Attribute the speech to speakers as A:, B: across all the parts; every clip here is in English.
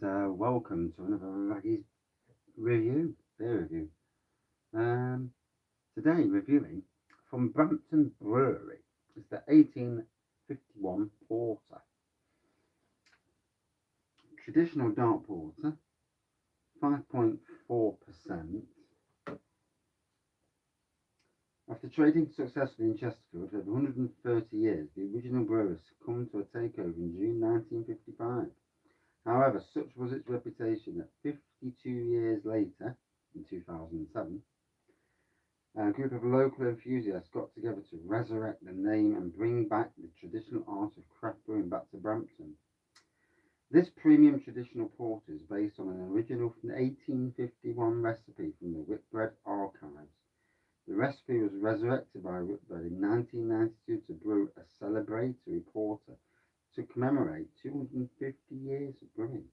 A: welcome to another Wraggys beer review. Um, Today reviewing from Brampton Brewery. It's the 1851 Porter. Traditional dark porter, 5.4%. After trading successfully in Chesterfield for over 130 years, the original brewer succumbed to a takeover in June 1955. However, such was its reputation that 52 years later, in 2007, a group of local enthusiasts got together to resurrect the name and bring back the traditional art of craft brewing back to Brampton. This premium traditional porter is based on an original 1851 recipe from the Whitbread archives. The recipe was resurrected by Whitbread in 1992 to brew a celebratory porter to commemorate 250 years of brewing.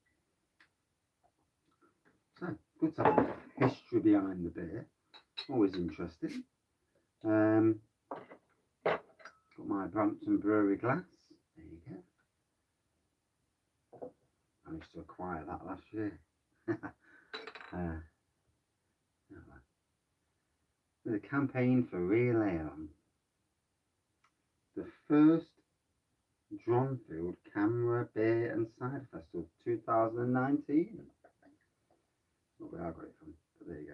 A: So, good to have a history behind the beer. Always interesting. Got my Brampton Brewery glass. There you go. Managed to acquire that last year. With a campaign for real ale. The first Dronfield Camera Beer and Cider Festival 2019. Not where I got it from, but there you go.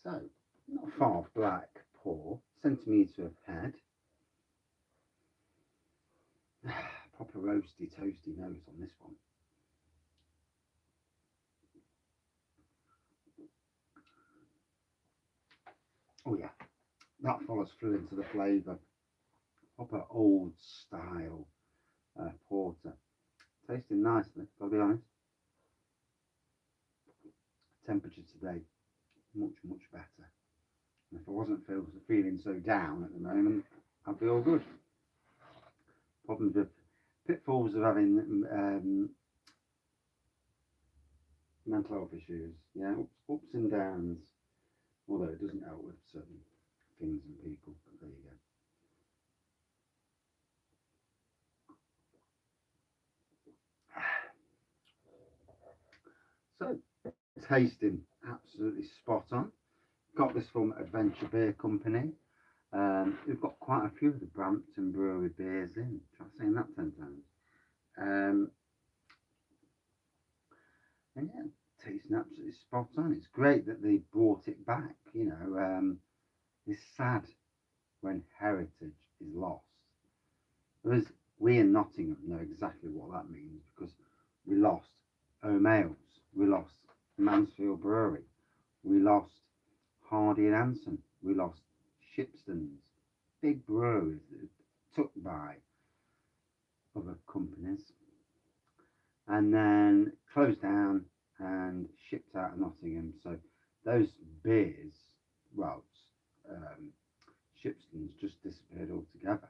A: So, not far off black pour, centimetre of head. Proper roasty, toasty nose on this one. Oh yeah, that follows through into the flavour. Proper old style porter. Tasting nicely, gotta be honest. Temperature today, much better. And if I wasn't feeling so down at the moment, I'd be all good. Problems with pitfalls of having mental health issues, yeah, ups and downs. Although it doesn't help with certain things and people, but there you go. So, tasting absolutely spot on. Got this from Adventure Beer Company. We've got quite a few of the Brampton Brewery beers in. Try saying that 10 times. And yeah, tasting absolutely spot on. It's great that they brought it back. You know, it's sad when heritage is lost. Whereas we in Nottingham know exactly what that means because we lost O'Males, we lost Mansfield Brewery, we lost Hardy and Anson, we lost Shipston's, big breweries that were took by other companies and then closed down and shipped out of Nottingham. So those beers, well, Shipston's just disappeared altogether.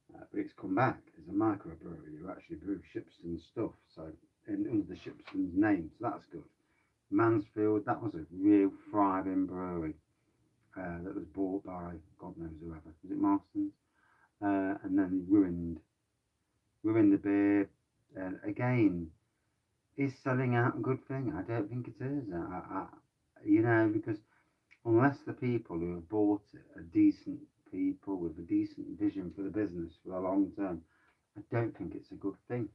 A: But it's come back as a microbrewery who actually brew Shipston stuff, so under the Shipston's name, so that's good. Mansfield, that was a real thriving brewery that was bought by God knows whoever. Was it Marston's? And then ruined the beer. And again, is selling out a good thing? I don't think it is. You know, because unless the people who have bought it are decent people with a decent vision for the business for the long term, I don't think it's a good thing.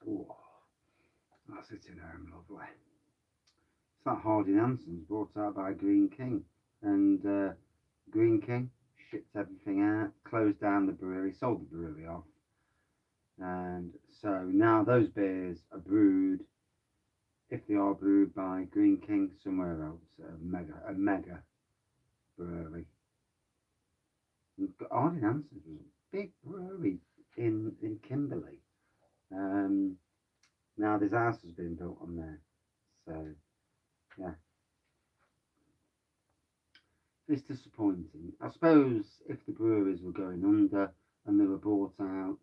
A: Oh, that's it in home, lovely. It's that Hardy Anson's brought out by Green King, and Green King shipped everything out, closed down the brewery, sold the brewery off, and so now those beers are brewed, if they are brewed by Green King somewhere else, a mega brewery. Hardy Anson's was a big brewery in Kimberley. Now this house has been built on there, so yeah. it's disappointing. I suppose if the breweries were going under and they were bought out,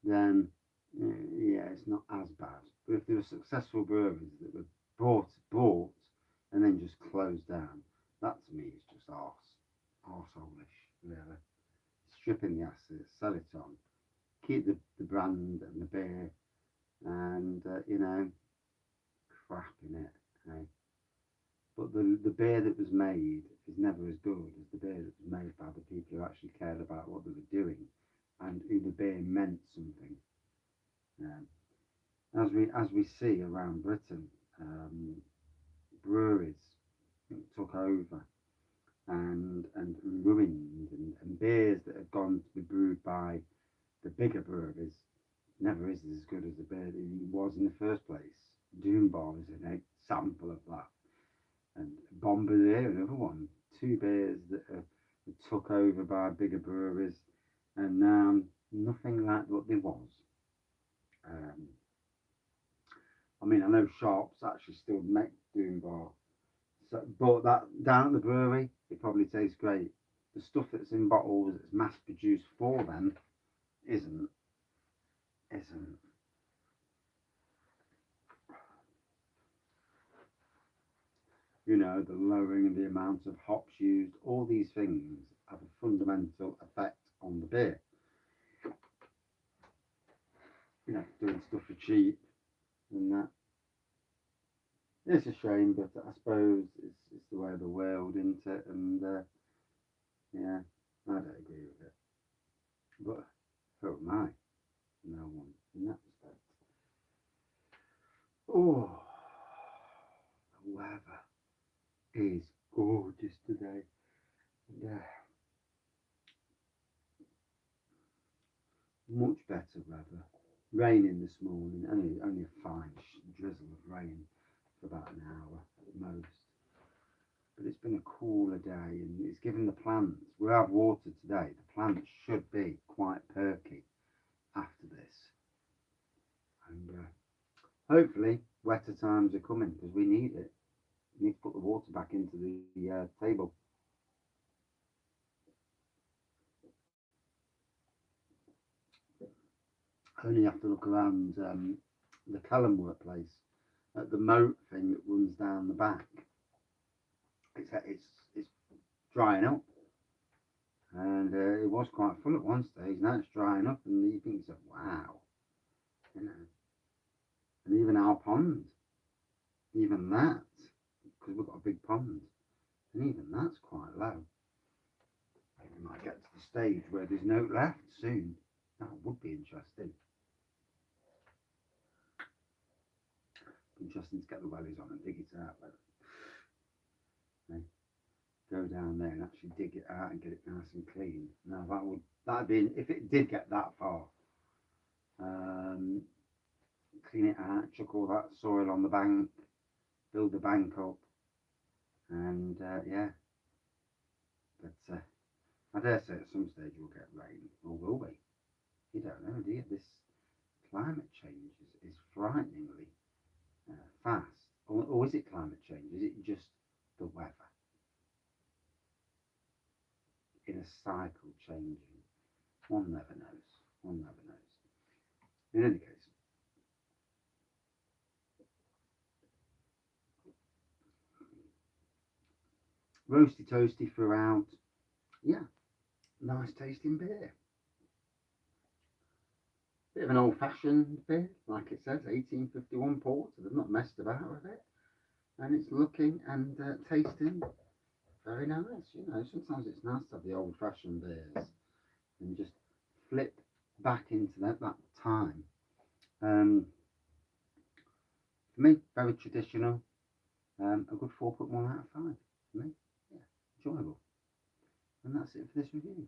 A: then yeah, it's not as bad. But if there were successful breweries that were bought and then just closed down, that to me is just arseholish, really. Stripping the assets, sell it on, keep the brand and the beer, and crap in it. Okay? But the beer that was made is never as good as the beer that was made by the people who actually cared about what they were doing and who the beer meant something. As we see around Britain, breweries took over and ruined, and beers that have gone to be brewed by the bigger breweries never is as good as the beer that it was in the first place. Doombar is an example of that, and Bombardier, another one. Two beers that are took over by bigger breweries, and now nothing like what they was. Um, I mean, I know Sharps actually still make Doombar, so, but that down at the brewery, it probably tastes great. The stuff that's in bottles that's mass produced for them isn't. The lowering of the amount of hops used, all these things have a fundamental effect on the beer. Doing stuff for cheap and that. It's a shame, but I suppose it's the way of the world, isn't it? And yeah, I don't agree with it. But who am I? No one in that respect. Oh, the weather is gorgeous today. Yeah, much better weather. Raining this morning, only a fine drizzle of rain for about an hour at most. But it's been a cooler day, and it's given the plants. We have water today. The plants should be quite perky after this, and hopefully wetter times are coming because we need it. We need to put the water back into the table. I only have to look around the Callum workplace at the moat thing that runs down the back. It's drying up, and it was quite full at one stage. Now it's drying up, and you think, wow, you know. And even our pond, even that, because we've got a big pond, and even that's quite low. We might get to the stage where there's no left soon. That would be interesting. Interesting to get the wellies on and dig it out. Go down there and actually dig it out and get it nice and clean. Now that'd be if it did get that far. Clean it out, chuck all that soil on the bank, build the bank up, and yeah. But I dare say at some stage we'll get rain, or will we? You don't know, do you? This climate change is frighteningly fast. Or is it climate change? Is it just the weather? In a cycle changing? One never knows. One never knows. In any case, roasty toasty throughout. Yeah, nice tasting beer. Bit of an old-fashioned beer, like it says, 1851 port. So they've not messed about with it, and it's looking and tasting very nice. Sometimes it's nice to have the old-fashioned beers and just flip back into that time. For me, very traditional. A good 4.1 out of 5 for me. Yeah, enjoyable. And that's it for this review.